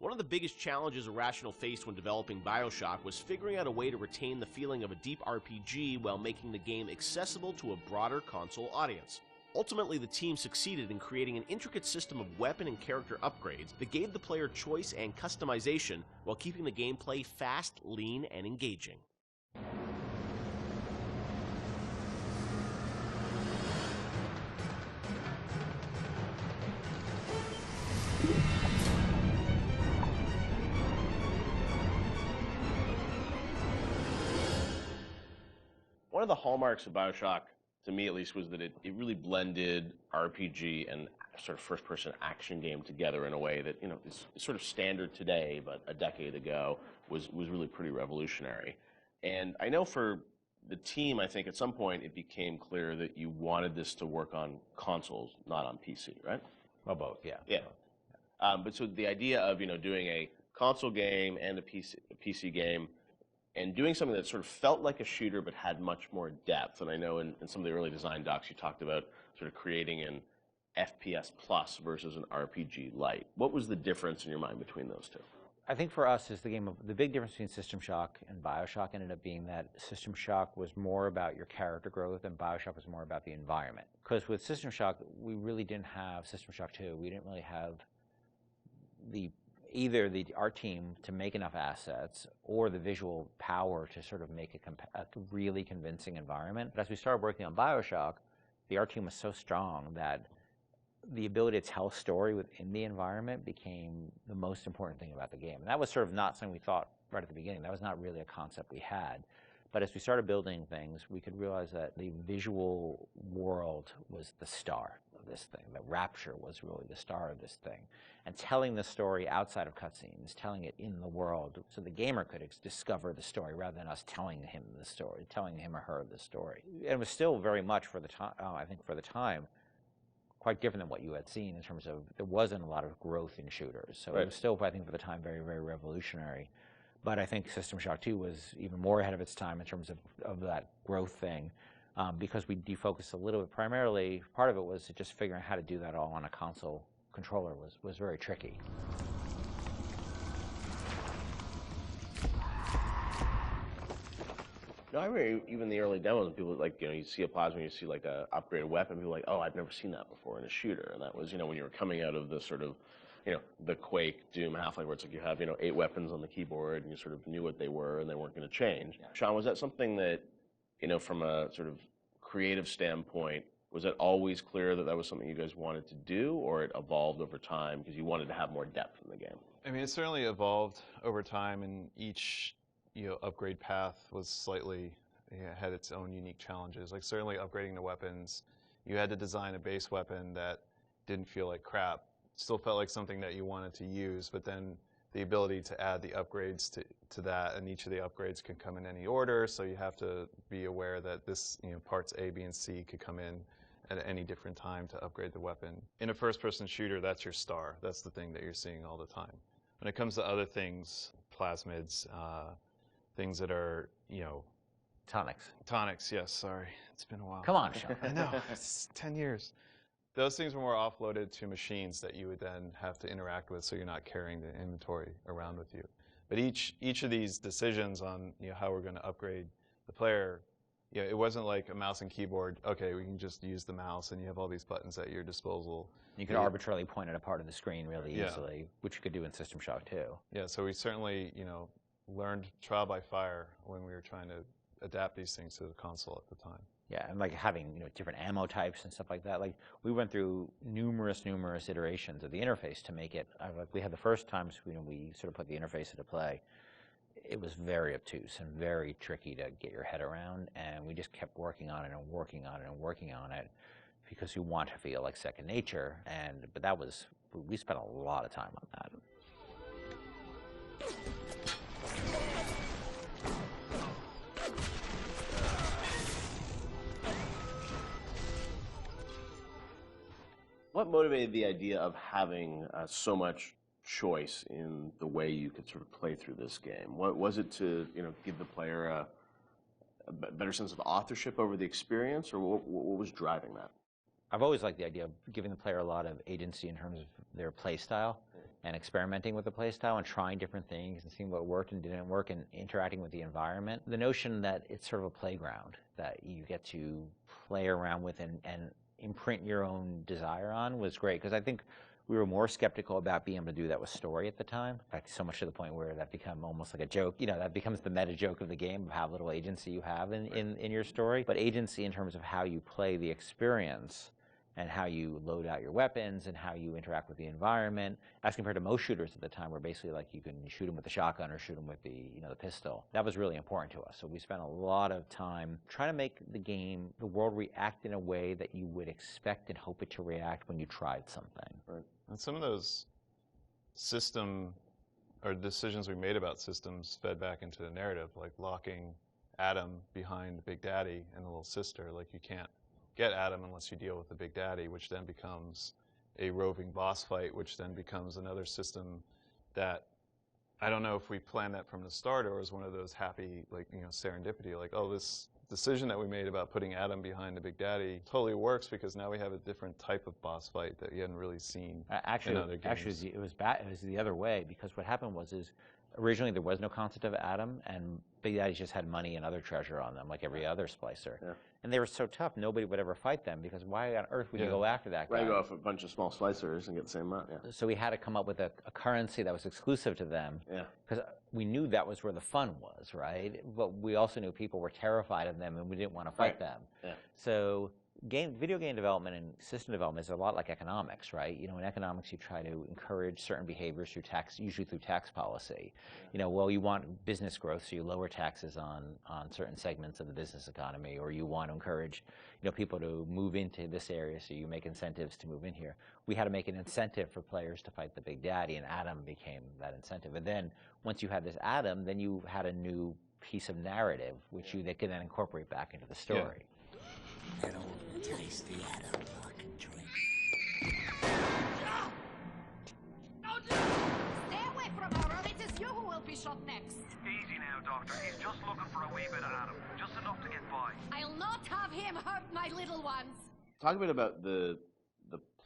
One of the biggest challenges Irrational faced when developing Bioshock was figuring out a way to retain the feeling of a deep RPG while making the game accessible to a broader console audience. Ultimately, the team succeeded in creating an intricate system of weapon and character upgrades that gave the player choice and customization while keeping the gameplay fast, lean, and engaging. One of the hallmarks of Bioshock, to me at least, was that it really blended RPG and sort of first-person action game together in a way that, is sort of standard today, but a decade ago was really pretty revolutionary. And I know for the team, I think at some point it became clear that you wanted this to work on consoles, not on PC, right? Well, both, yeah. Yeah. But so the idea of, doing a console game and a PC game, and doing something that sort of felt like a shooter but had much more depth. And I know in some of the early design docs you talked about sort of creating an FPS plus versus an RPG light. What was the difference in your mind between those two? I think for us is the big difference between System Shock and Bioshock ended up being that System Shock was more about your character growth and Bioshock was more about the environment. Because with System Shock, we really didn't have System Shock 2. We didn't really have either our team to make enough assets or the visual power to sort of make a really convincing environment. But as we started working on Bioshock, the art team was so strong that the ability to tell a story within the environment became the most important thing about the game. And that was sort of not something we thought right at the beginning. That was not really a concept we had. But as we started building things, we could realize that the visual world was the star of this thing. The Rapture was really the star of this thing. And telling the story outside of cutscenes, telling it in the world, so the gamer could discover the story rather than us telling him the story, telling him or her the story. And it was still very much for the time, I think for the time, quite different than what you had seen in terms of there wasn't a lot of growth in shooters. So It was still, I think, for the time, very, very revolutionary. But I think System Shock 2 was even more ahead of its time in terms of that growth thing, because we defocused a little bit. Primarily, part of it was just figuring out how to do that all on a console controller was very tricky. No, I remember even the early demos, and people like, you see a plasma, you see like a upgraded weapon, people are like, oh, I've never seen that before in a shooter. And that was, when you were coming out of the sort of, the Quake, Doom, Half-Life, where it's like you have, 8 weapons on the keyboard, and you sort of knew what they were, and they weren't going to change. Yeah. Sean, was that something that, from a sort of creative standpoint, was it always clear that that was something you guys wanted to do, or it evolved over time because you wanted to have more depth in the game? I mean, it certainly evolved over time, and each upgrade path was slightly, had its own unique challenges. Like certainly upgrading the weapons, you had to design a base weapon that didn't feel like crap, still felt like something that you wanted to use, but then the ability to add the upgrades to that, and each of the upgrades can come in any order, so you have to be aware that this, parts A, B, and C could come in at any different time to upgrade the weapon. In a first-person shooter, that's your star. That's the thing that you're seeing all the time. When it comes to other things, plasmids, things that are, Tonics. Tonics, yes, sorry. It's been a while. Come on, Sean. I know, it's 10 years. Those things were more offloaded to machines that you would then have to interact with, so you're not carrying the inventory around with you. But each of these decisions on how we're going to upgrade the player, it wasn't like a mouse and keyboard. Okay, we can just use the mouse, and you have all these buttons at your disposal. You could arbitrarily point at a part of the screen really easily, which you could do in System Shock too. Yeah, so we certainly learned trial by fire when we were trying to adapt these things to the console at the time. Yeah, and like having different ammo types and stuff like that. Like we went through numerous iterations of the interface to make it. Like we had the first times we sort of put the interface into play. It was very obtuse and very tricky to get your head around, and we just kept working on it and working on it and working on it because you want to feel like second nature. But we spent a lot of time on that. What motivated the idea of having so much choice in the way you could sort of play through this game? What was it to give the player a better sense of authorship over the experience, or what was driving that? I've always liked the idea of giving the player a lot of agency in terms of their play style and experimenting with the play style and trying different things and seeing what worked and didn't work and interacting with the environment. The notion that it's sort of a playground that you get to play around with and imprint your own desire on was great, because I think we were more skeptical about being able to do that with story at the time. In fact, so much to the point where that become almost like a joke. You know, that becomes the meta joke of the game of how little agency you have in your story. But agency in terms of how you play the experience and how you load out your weapons and how you interact with the environment, as compared to most shooters at the time, where basically like you can shoot them with the shotgun or shoot them with the the pistol. That was really important to us. So we spent a lot of time trying to make the world react in a way that you would expect and hope it to react when you tried something. Right. And some of those system or decisions we made about systems fed back into the narrative, like locking Adam behind Big Daddy and the little sister. Like, you can't get Adam unless you deal with the Big Daddy, which then becomes a roving boss fight, which then becomes another system that I don't know if we planned that from the start or was one of those happy, like, serendipity, like, oh, this decision that we made about putting Adam behind the Big Daddy totally works, because now we have a different type of boss fight that you hadn't really seen in other games. Actually, it was the other way, because what happened was originally there was no concept of Adam, and Big Daddy just had money and other treasure on them, like every other splicer. Yeah. And they were so tough, nobody would ever fight them, because why on earth would you go after that guy? Right, go off a bunch of small splicers and get the same amount, yeah. So we had to come up with a currency that was exclusive to them, because we knew that was where the fun was, right? But we also knew people were terrified of them, and we didn't want to fight them. Yeah. So video game development and system development is a lot like economics, right? In economics, you try to encourage certain behaviors through tax, usually through tax policy. Well, you want business growth, so you lower taxes on certain segments of the business economy, or you want to encourage, people to move into this area, so you make incentives to move in here. We had to make an incentive for players to fight the Big Daddy, and Adam became that incentive. And then once you had this Adam, then you had a new piece of narrative, which they could then incorporate back into the story. Yeah. An old tasty Adam fucking drink. Stay away from her, or it is you who will be shot next. Easy now, Doctor. He's just looking for a wee bit of Adam. Just enough to get by. I'll not have him hurt my little ones. Talk a bit about the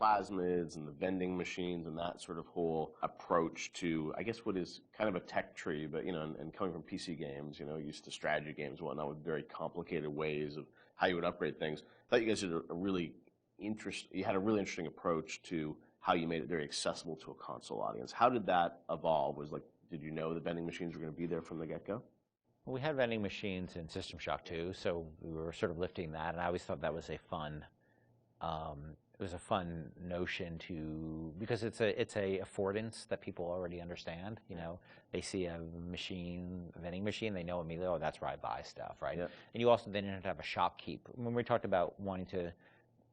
plasmids and the vending machines and that sort of whole approach to, I guess, what is kind of a tech tree, but, and coming from PC games, used to strategy games and whatnot, with very complicated ways of how you would upgrade things. I thought you guys did a really interesting approach to how you made it very accessible to a console audience. How did that evolve? Did you know the vending machines were going to be there from the get-go? Well, we had vending machines in System Shock 2, so we were sort of lifting that, and I always thought that was a fun notion because it's a affordance that people already understand. They see a vending machine, they know immediately, oh, that's where I buy stuff, right? Yeah. And you also then have to have a shopkeep. When we talked about wanting to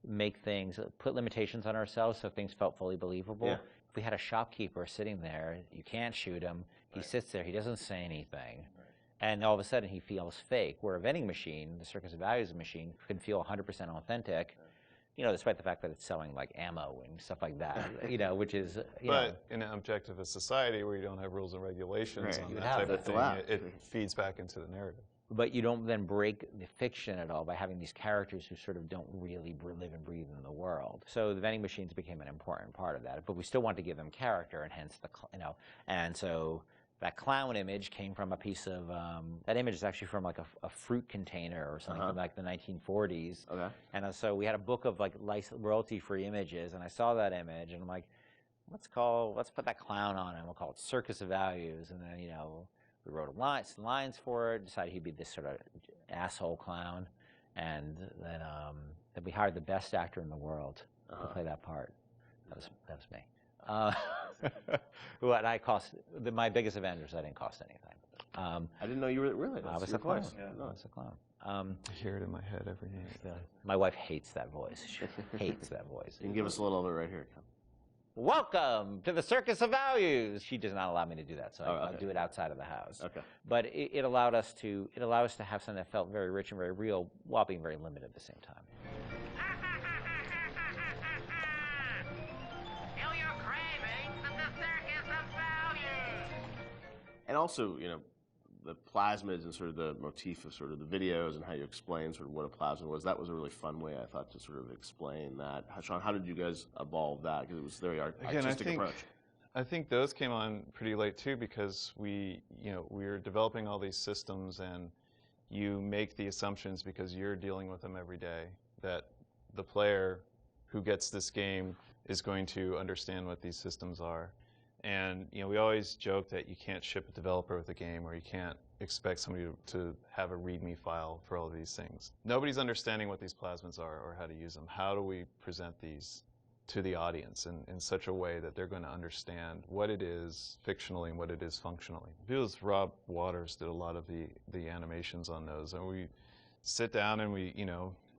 make things, put limitations on ourselves so things felt fully believable. Yeah. If we had a shopkeeper sitting there, you can't shoot him. He sits there, he doesn't say anything. Right. And all of a sudden he feels fake. Where a vending machine, the Circus of Values machine, can feel 100% authentic. Despite the fact that it's selling like ammo and stuff like that, which is, But in an objectivist society where you don't have rules and regulations on that type of thing, it feeds back into the narrative. But you don't then break the fiction at all by having these characters who sort of don't really live and breathe in the world. So the vending machines became an important part of that, but we still want to give them character, and hence and so that clown image came from a piece of, that image is actually from like a fruit container or something from like the 1940s. Okay. And so we had a book of like royalty-free images, and I saw that image, and I'm like, let's put that clown on it, and we'll call it Circus of Values. And then, we wrote some lines for it, decided he'd be this sort of asshole clown, and then we hired the best actor in the world to play that part. That was me. What I cost, my biggest advantage is I didn't cost anything. I didn't know you were really. I was a clown. Yeah, no. I was a clown. I hear it in my head every day. My wife hates that voice. She hates that voice. You can give us a little of it right here. Welcome to the Circus of Values. She does not allow me to do that, so I'll do it outside of the house. Okay. But it allowed us to have something that felt very rich and very real, while being very limited at the same time. And also, the plasmids and sort of the motif of sort of the videos and how you explain sort of what a plasmid was. That was a really fun way, I thought, to sort of explain that. Sean, how did you guys evolve that? Because it was a very artistic approach. I think those came on pretty late too, because we were developing all these systems, and you make the assumptions because you're dealing with them every day that the player who gets this game is going to understand what these systems are. And we always joke that you can't ship a developer with a game, or you can't expect somebody to have a README file for all of these things. Nobody's understanding what these plasmids are or how to use them. How do we present these to the audience in such a way that they're going to understand what it is fictionally and what it is functionally? Because Rob Waters did a lot of the animations on those, and we sit down and we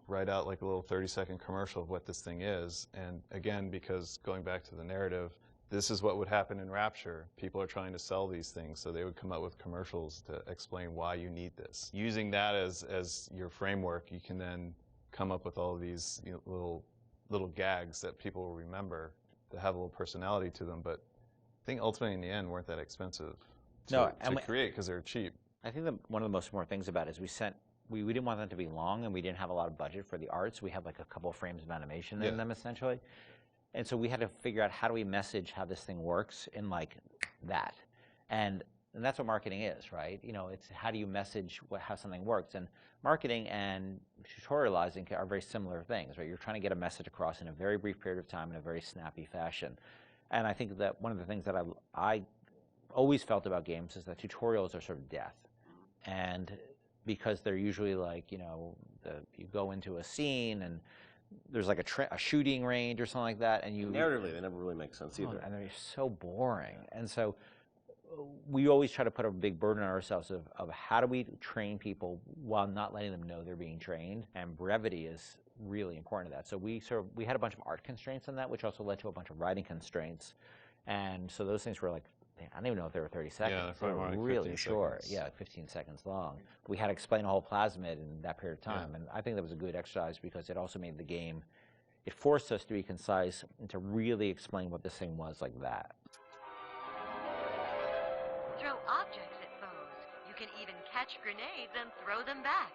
write out like a little 30-second commercial of what this thing is. And again, because going back to the narrative, this is what would happen in Rapture. People are trying to sell these things, so they would come up with commercials to explain why you need this. Using that as your framework, you can then come up with all of these little gags that people will remember that have a little personality to them, but I think ultimately in the end weren't that expensive to create because they're cheap. I think that one of the most important things about it is we didn't want them to be long, and we didn't have a lot of budget for the arts. We have like a couple of frames of animation in them essentially. And so we had to figure out how do we message how this thing works in like that. And that's what marketing is, right? It's how do you message how something works. And marketing and tutorializing are very similar things, right? You're trying to get a message across in a very brief period of time in a very snappy fashion. And I think that one of the things that I always felt about games is that tutorials are sort of death. And because they're usually like, you go into a scene and there's like a shooting range or something like that, and narratively they never really make sense either, and they're so boring. And so we always try to put a big burden on ourselves of how do we train people while not letting them know they're being trained, and brevity is really important to that. So we had a bunch of art constraints on that, which also led to a bunch of writing constraints, and so those things were like, I don't even know if they were 30 seconds. Yeah, they were like really short. Yeah, like 15 seconds long. We had to explain a whole plasmid in that period of time, and I think that was a good exercise because it also made the game, it forced us to be concise and to really explain what this thing was like that. Throw objects at foes. You can even catch grenades and throw them back.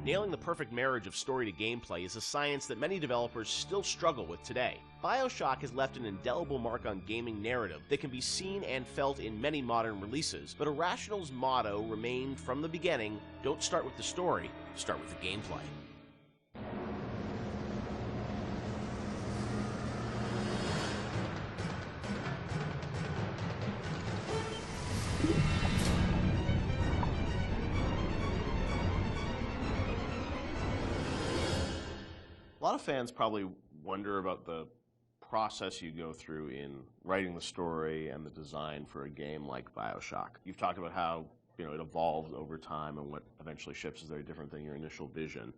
Nailing the perfect marriage of story to gameplay is a science that many developers still struggle with today. Bioshock has left an indelible mark on gaming narrative that can be seen and felt in many modern releases, but Irrational's motto remained from the beginning: don't start with the story, start with the gameplay. A lot of fans probably wonder about the process you go through in writing the story and the design for a game like Bioshock. You've talked about how it evolved over time, and what eventually ships is very different than your initial vision.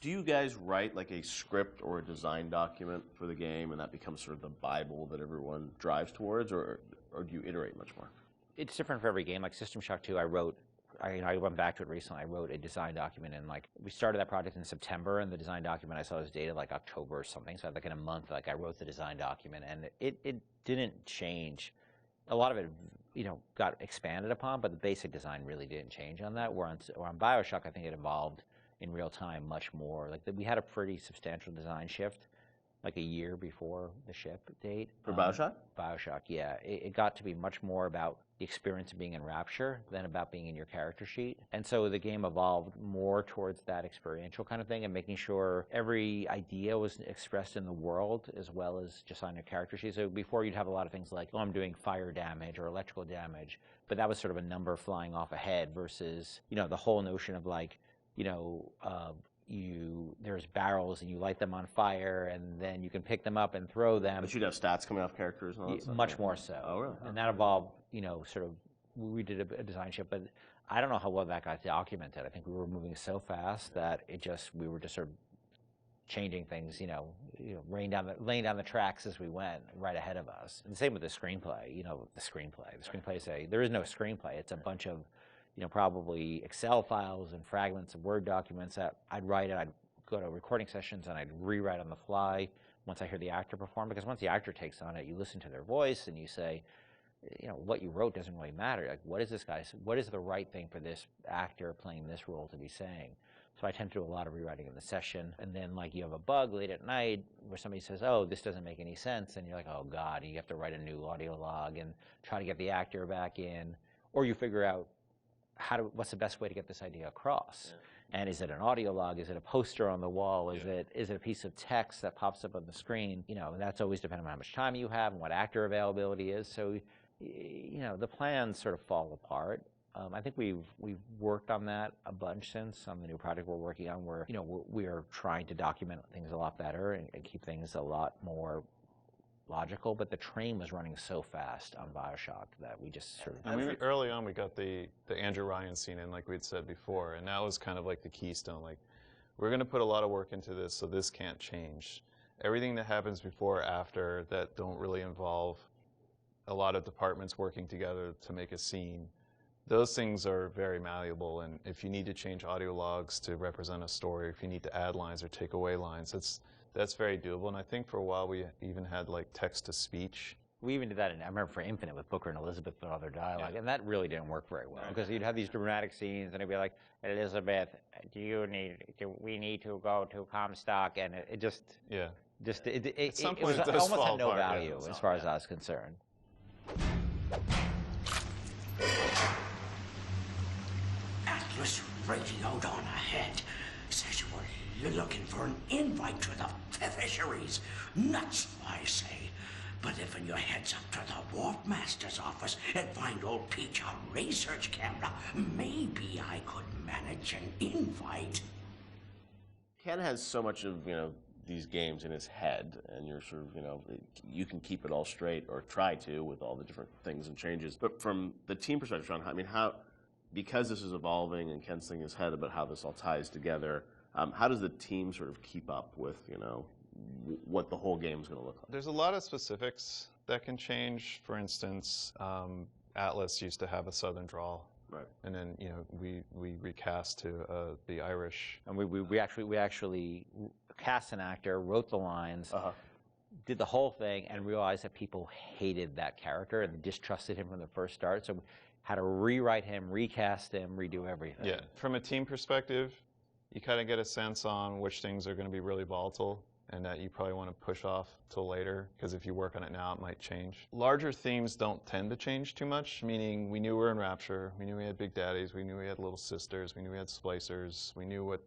Do you guys write like a script or a design document for the game, and that becomes sort of the Bible that everyone drives towards, or do you iterate much more? It's different for every game. Like System Shock 2, I went back to it recently. I wrote a design document, and like we started that project in September, and the design document I saw was dated like October or something. So like in a month, like I wrote the design document, and it didn't change. A lot of it, got expanded upon, but the basic design really didn't change on that. Where on Bioshock, I think it evolved in real time much more. Like we had a pretty substantial design shift, like a year before the ship date. For Bioshock? Bioshock, yeah. It got to be much more about the experience of being in Rapture than about being in your character sheet. And so the game evolved more towards that experiential kind of thing, and making sure every idea was expressed in the world as well as just on your character sheet. So before you'd have a lot of things like, oh, I'm doing fire damage or electrical damage, but that was sort of a number flying off a head versus, the whole notion of like, there's barrels and you light them on fire and then you can pick them up and throw them. But you'd have stats coming off characters and all that stuff? Much more so. Oh, really? And that involved, sort of, we did a design shift, but I don't know how well that got documented. I think we were moving so fast that we were just sort of changing things, laying down the tracks as we went right ahead of us. And the same with the screenplay, the screenplay there is no screenplay. It's a bunch of, probably Excel files and fragments of Word documents that I'd write and I'd go to recording sessions and I'd rewrite on the fly once I hear the actor perform, because once the actor takes on it, you listen to their voice and you say, what you wrote doesn't really matter. Like, what is the right thing for this actor playing this role to be saying? So I tend to do a lot of rewriting in the session. And then, like, you have a bug late at night where somebody says, oh, this doesn't make any sense. And you're like, oh, God, and you have to write a new audio log and try to get the actor back in. Or you figure out what's the best way to get this idea across. Yeah. And is it an audio log? Is it a poster on the wall? Is it a piece of text that pops up on the screen? That's always dependent on how much time you have and what actor availability is. So, the plans sort of fall apart. I think we've worked on that a bunch since on the new project we're working on, where we are trying to document things a lot better and keep things a lot more logical. But the train was running so fast on Bioschock that we just sort of. Early on, we got the Andrew Ryan scene in, like we'd said before, and that was kind of like the keystone. Like, we're going to put a lot of work into this, so this can't change. Everything that happens before or after that don't really involve a lot of departments working together to make a scene, those things are very malleable. And if you need to change audio logs to represent a story, if you need to add lines or take away lines, that's very doable. And I think for a while we even had like text to speech. We even did that I remember for Infinite with Booker and Elizabeth and all their dialogue, and that really didn't work very well, because you'd have these dramatic scenes and it'd be like, Elizabeth, we need to go to Comstock, and it just it almost had no value as far as I was concerned. Atlas radioed on ahead. Says you were looking for an invite to the fisheries. Nuts, I say. But if your heads up to the Wharf Master's office and find old Peach a research camera, maybe I could manage an invite. Ken has so much of, these games in his head, and you're sort of, you can keep it all straight, or try to, with all the different things and changes. But from the team perspective, Sean, because this is evolving and Ken's thinking in his head about how this all ties together, how does the team sort of keep up with, what the whole game is going to look like? There's a lot of specifics that can change. For instance, Atlas used to have a Southern drawl. Right. And then, we recast to the Irish. And we actually cast an actor, wrote the lines, did the whole thing, and realized that people hated that character and distrusted him from the first start. So we had to rewrite him, recast him, redo everything. Yeah. From a team perspective, you kind of get a sense on which things are going to be really volatile and that you probably want to push off till later, because if you work on it now, it might change. Larger themes don't tend to change too much, meaning we knew we were in Rapture, we knew we had Big Daddies, we knew we had Little Sisters, we knew we had Splicers, we knew what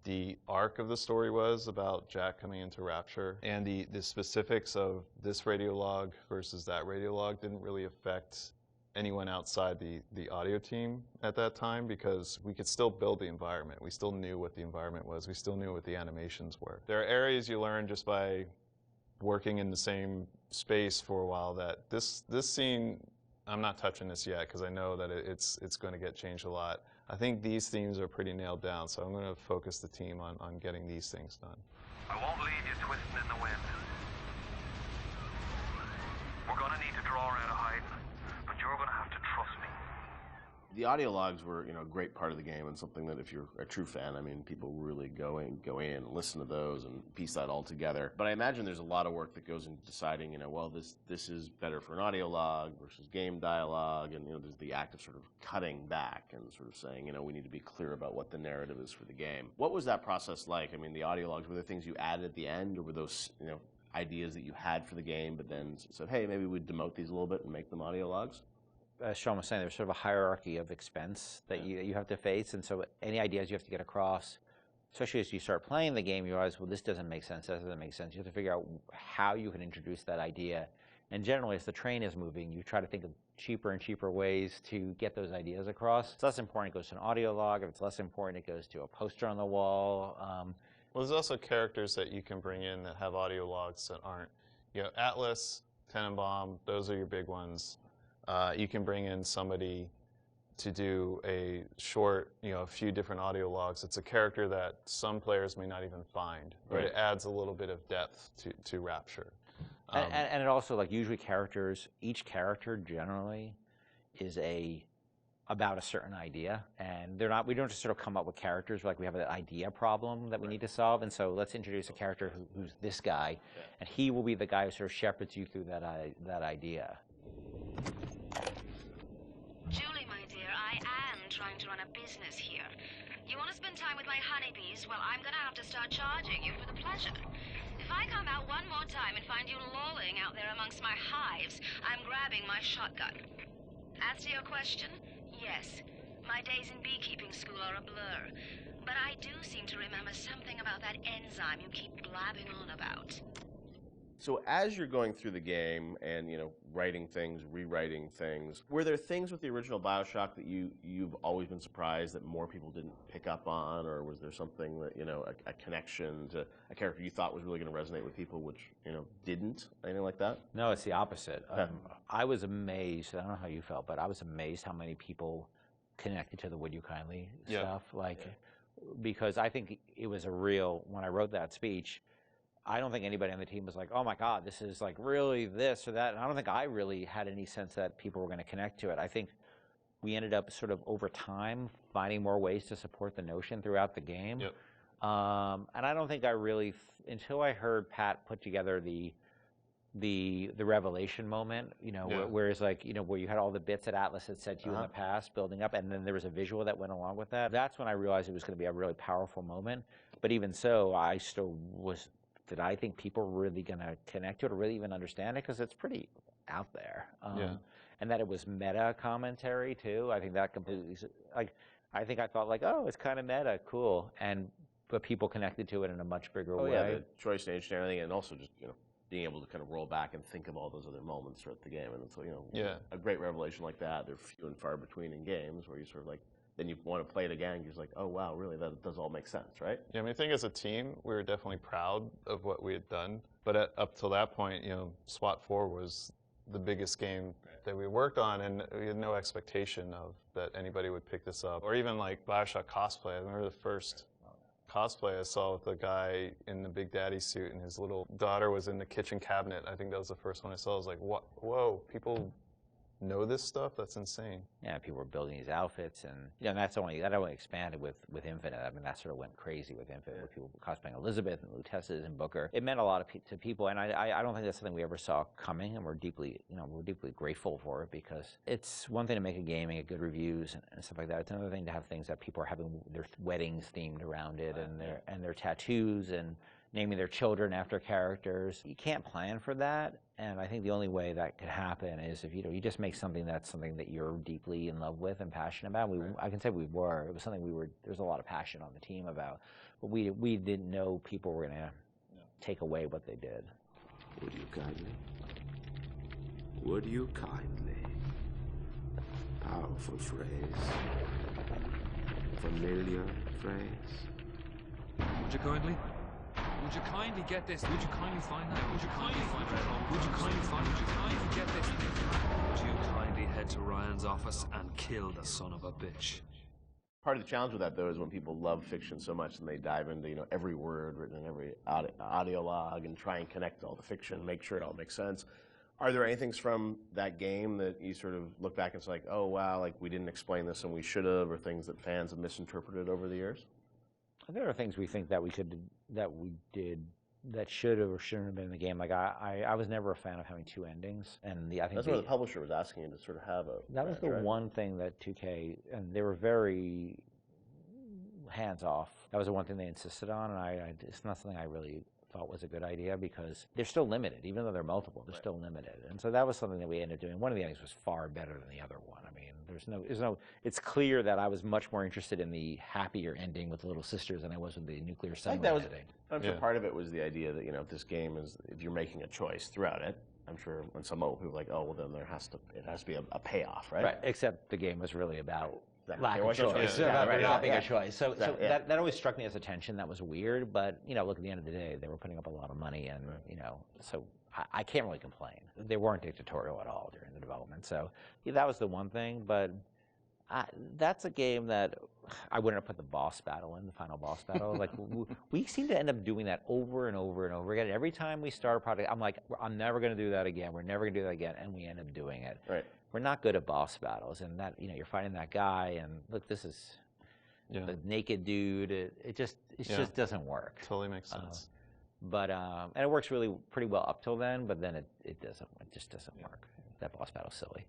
the arc of the story was about Jack coming into Rapture, and the specifics of this radiolog versus that radiolog didn't really affect anyone outside the audio team at that time, because we could still build the environment. We still knew what the environment was. We still knew what the animations were. There are areas you learn just by working in the same space for a while that this scene, I'm not touching this yet because I know that it's going to get changed a lot. I think these themes are pretty nailed down, so I'm going to focus the team on getting these things done. I won't leave you twisting in the wind. We're going to need to draw out of hiding, but you're going to have to trust me. The audio logs were, a great part of the game, and something that if you're a true fan, people really go in and listen to those and piece that all together. But I imagine there's a lot of work that goes into deciding, well, this is better for an audio log versus game dialogue, and there's the act of sort of cutting back and sort of saying, we need to be clear about what the narrative is for the game. What was that process like? The audio logs, were there things you added at the end, or were those, ideas that you had for the game, but then said, hey, maybe we'd demote these a little bit and make them audio logs? As Sean was saying, there's sort of a hierarchy of expense that you have to face, and so any ideas you have to get across, especially as you start playing the game, you realize, well, this doesn't make sense, that doesn't make sense. You have to figure out how you can introduce that idea And generally, as the train is moving, you try to think of cheaper and cheaper ways to get those ideas across. If it's less important, it goes to an audio log. If it's less important, it goes to a poster on the wall. Well, there's also characters that you can bring in that have audio logs that aren't, Atlas, Tenenbaum, those are your big ones. You can bring in somebody to do a short, a few different audio logs. It's a character that some players may not even find, but it adds a little bit of depth to Rapture. And it also, like, usually each character generally is about a certain idea, and we don't just sort of come up with characters like we have an idea problem that we need to solve, and so let's introduce a character who's this guy, and he will be the guy who sort of shepherds you through that idea. Julie, my dear, I am trying to run a business here. You want to spend time with my honeybees? Well, I'm going to have to start charging you for the pleasure. If I come out one more time and find you lolling out there amongst my hives, I'm grabbing my shotgun. As to your question, yes, my days in beekeeping school are a blur, but I do seem to remember something about that enzyme you keep blabbing on about. So as you're going through the game and, writing things, rewriting things, were there things with the original Bioshock that you've always been surprised that more people didn't pick up on, or was there something that, a connection to a character you thought was really going to resonate with people, which, didn't? Anything like that? No, it's the opposite. I was amazed, I don't know how you felt, but I was amazed how many people connected to the Would You Kindly stuff. Because I think it was when I wrote that speech, I don't think anybody on the team was like, oh my God, this is like really this or that. And I don't think I really had any sense that people were going to connect to it. I think we ended up sort of over time finding more ways to support the notion throughout the game. Yep. And I don't think I really, until I heard Pat put together the revelation moment, where it's like, where you had all the bits that Atlas had said to you in the past building up, and then there was a visual that went along with that. That's when I realized it was going to be a really powerful moment. But even so, I still did I think people were really going to connect to it or really even understand it? Because it's pretty out there. And that it was meta commentary too. I think that completely, I thought like, oh, it's kind of meta, cool. But people connected to it in a much bigger way. Yeah, the choice to age and everything, and also just, being able to kind of roll back and think of all those other moments throughout the game. And so, a great revelation like that, they're few and far between in games where you sort of like, then you want to play it again, you're just like, oh wow, really, that does all make sense, right? Yeah, I think as a team, we were definitely proud of what we had done. But up till that point, SWAT 4 was the biggest game that we worked on, and we had no expectation of that anybody would pick this up. Or even like Bioshock cosplay. I remember the first cosplay I saw with the guy in the Big Daddy suit, and his little daughter was in the kitchen cabinet. I think that was the first one I saw. I was like, what? Whoa, people know this stuff? That's insane. Yeah, people were building these outfits, and that only expanded with Infinite. I mean, that sort of went crazy with Infinite, with people cosplaying Elizabeth and Luteces and Booker. It meant a lot to people, and I don't think that's something we ever saw coming, and we're deeply grateful for it, because it's one thing to make a game and get good reviews and stuff like that. It's another thing to have things that people are having their weddings themed around it, and their tattoos and naming their children after characters. You can't plan for that, and I think the only way that could happen is if you just make something that you're deeply in love with and passionate about. I can say we were. It was something there's a lot of passion on the team about, but we didn't know people were going to take away what they did. Would you kindly? Would you kindly? Powerful phrase. Familiar phrase. Would you kindly? Would you kindly get this? Would you kindly find that? Would you kindly find that? Would you kindly find? Would you kindly get this? Would you kindly head to Ryan's office and kill the son of a bitch? Part of the challenge with that, though, is when people love fiction so much and they dive into every word written in every audio log and try and connect all the fiction, make sure it all makes sense. Are there any things from that game that you sort of look back and it's like, oh wow, like we didn't explain this and we should have, or things that fans have misinterpreted over the years? There are things we think that we did that should have or shouldn't have been in the game. Like I was never a fan of having two endings, and I think that's what the publisher was asking you to sort of have a. That was the one thing that 2K, and they were very hands off. That was the one thing they insisted on, and it's not something I really thought was a good idea, because they're still limited, even though they're multiple. They're still limited, and so that was something that we ended up doing. One of the endings was far better than the other one. I mean, there's no. It's clear that I was much more interested in the happier ending with the little sisters than I was with the nuclear submarine ending. I'm sure part of it was the idea that if this game is, if you're making a choice throughout it, I'm sure when some people are like, oh, well, then it has to be a payoff, right? Right. Except the game was really about lack There of was no choice. choice. Yeah, Yeah, about right, not being yeah. a choice. So Yeah. that always struck me as a tension that was weird. But look, at the end of the day, they were putting up a lot of money, and so I can't really complain. They weren't dictatorial at all during the development. So that was the one thing. But that's a game that I wouldn't have put the boss battle in, the final boss battle. Like we seem to end up doing that over and over and over again. Every time we start a project, I'm like, I'm never going to do that again. We're never going to do that again, and we end up doing it. Right. We're not good at boss battles, and that you're fighting that guy, and look, this is the naked dude. It just doesn't work. Totally makes sense. But and it works pretty well up till then, but then it just doesn't work. That boss battle's silly.